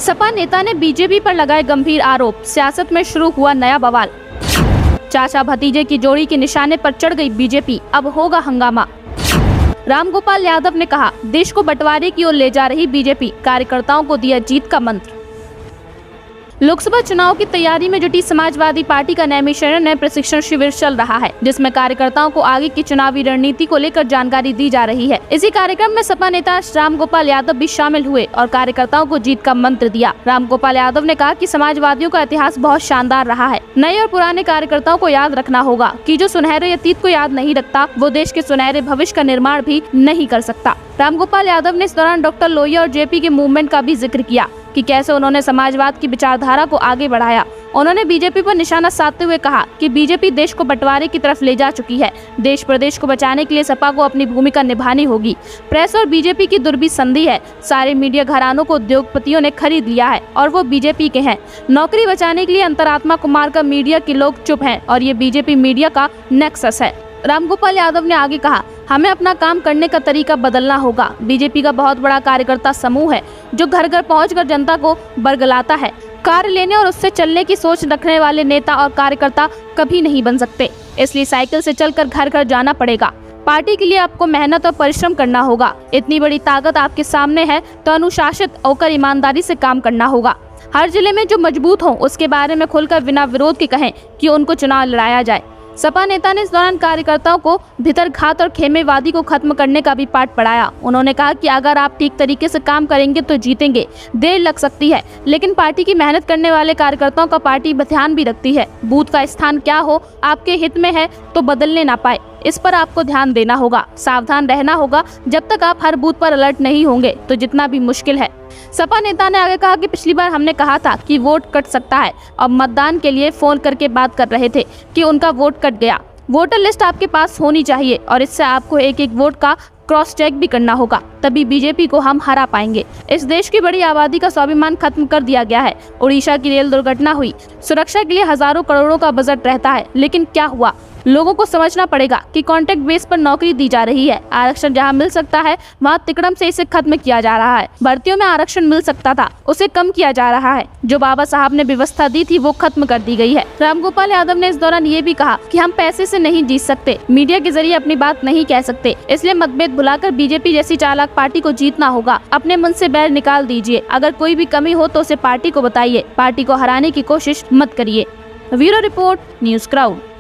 सपा नेता ने बीजेपी पर लगाए गंभीर आरोप, सियासत में शुरू हुआ नया बवाल। चाचा भतीजे की जोड़ी के निशाने पर चढ़ गई बीजेपी, अब होगा हंगामा। रामगोपाल यादव ने कहा, देश को बंटवारे की ओर ले जा रही बीजेपी, कार्यकर्ताओं को दिया जीत का मंत्र। लोकसभा चुनाव की तैयारी में जुटी समाजवादी पार्टी का नैमिषारण्य में प्रशिक्षण शिविर चल रहा है, जिसमें कार्यकर्ताओं को आगे की चुनावी रणनीति को लेकर जानकारी दी जा रही है। इसी कार्यक्रम में सपा नेता रामगोपाल यादव भी शामिल हुए और कार्यकर्ताओं को जीत का मंत्र दिया। रामगोपाल यादव ने कहा कि समाजवादियों का इतिहास बहुत शानदार रहा है। नए और पुराने कार्यकर्ताओं को याद रखना होगा कि जो सुनहरे अतीत को याद नहीं रखता, वो देश के सुनहरे भविष्य का निर्माण भी नहीं कर सकता। रामगोपाल यादव ने इस दौरान डॉक्टर लोहिया और जेपी के मूवमेंट का भी जिक्र किया कि कैसे उन्होंने समाजवाद की विचारधारा को आगे बढ़ाया। उन्होंने बीजेपी पर निशाना साधते हुए कहा कि बीजेपी देश को बंटवारे की तरफ ले जा चुकी है। देश प्रदेश को बचाने के लिए सपा को अपनी भूमिका निभानी होगी। प्रेस और बीजेपी की दुर्बी संधि है। सारे मीडिया घरानों को उद्योगपतियों ने खरीद लिया है और वो बीजेपी के हैं। नौकरी बचाने के लिए अंतरात्मा कुमार का मीडिया के लोग चुप हैं और ये बीजेपी मीडिया का नेक्सस है। रामगोपाल यादव ने आगे कहा, हमें अपना काम करने का तरीका बदलना होगा। बीजेपी का बहुत बड़ा कार्यकर्ता समूह है जो घर घर पहुंचकर जनता को बरगलाता है। कार्य लेने और उससे चलने की सोच रखने वाले नेता और कार्यकर्ता कभी नहीं बन सकते, इसलिए साइकिल से चलकर घर घर जाना पड़ेगा। पार्टी के लिए आपको मेहनत और परिश्रम करना होगा। इतनी बड़ी ताकत आपके सामने है तो अनुशासित होकर ईमानदारी से काम करना होगा। हर जिले में जो मजबूत हो उसके बारे में खुलकर बिना विरोध के कहें कि उनको चुनाव लड़ाया जाए। सपा नेता ने इस दौरान कार्यकर्ताओं को भितरघात और खेमेवादी को खत्म करने का भी पाठ पढ़ाया। उन्होंने कहा कि अगर आप ठीक तरीके से काम करेंगे तो जीतेंगे। देर लग सकती है, लेकिन पार्टी की मेहनत करने वाले कार्यकर्ताओं का पार्टी ध्यान भी रखती है। बूथ का स्थान क्या हो, आपके हित में है तो बदलने ना पाए, इस पर आपको ध्यान देना होगा। सावधान रहना होगा। जब तक आप हर बूथ पर अलर्ट नहीं होंगे तो जितना भी मुश्किल है। सपा नेता ने आगे कहा कि पिछली बार हमने कहा था कि वोट कट सकता है और मतदान के लिए फोन करके बात कर रहे थे कि उनका वोट कट गया। वोटर लिस्ट आपके पास होनी चाहिए और इससे आपको एक एक वोट का क्रॉस चेक भी करना होगा, तभी बीजेपी को हम हरा पाएंगे। इस देश की बड़ी आबादी का स्वाभिमान खत्म कर दिया गया है। उड़ीसा की रेल दुर्घटना हुई, सुरक्षा के लिए हजारों करोड़ों का बजट रहता है, लेकिन क्या हुआ? लोगों को समझना पड़ेगा कि कॉन्ट्रैक्ट बेस पर नौकरी दी जा रही है। आरक्षण जहां मिल सकता है वहां तिकड़म से इसे खत्म किया जा रहा है। भर्तियों में आरक्षण मिल सकता था, उसे कम किया जा रहा है। जो बाबा साहब ने व्यवस्था दी थी वो खत्म कर दी गई है। रामगोपाल यादव ने इस दौरान ये भी कहा कि हम पैसे से नहीं जीत सकते, मीडिया के जरिए अपनी बात नहीं कह सकते, इसलिए मतभेद भुलाकर बीजेपी जैसी चालाक पार्टी को जीतना होगा। अपने मन से बैर निकाल दीजिए। अगर कोई भी कमी हो तो उसे पार्टी को बताइए। पार्टी को हराने की कोशिश मत करिए। Bureau report, news crowd.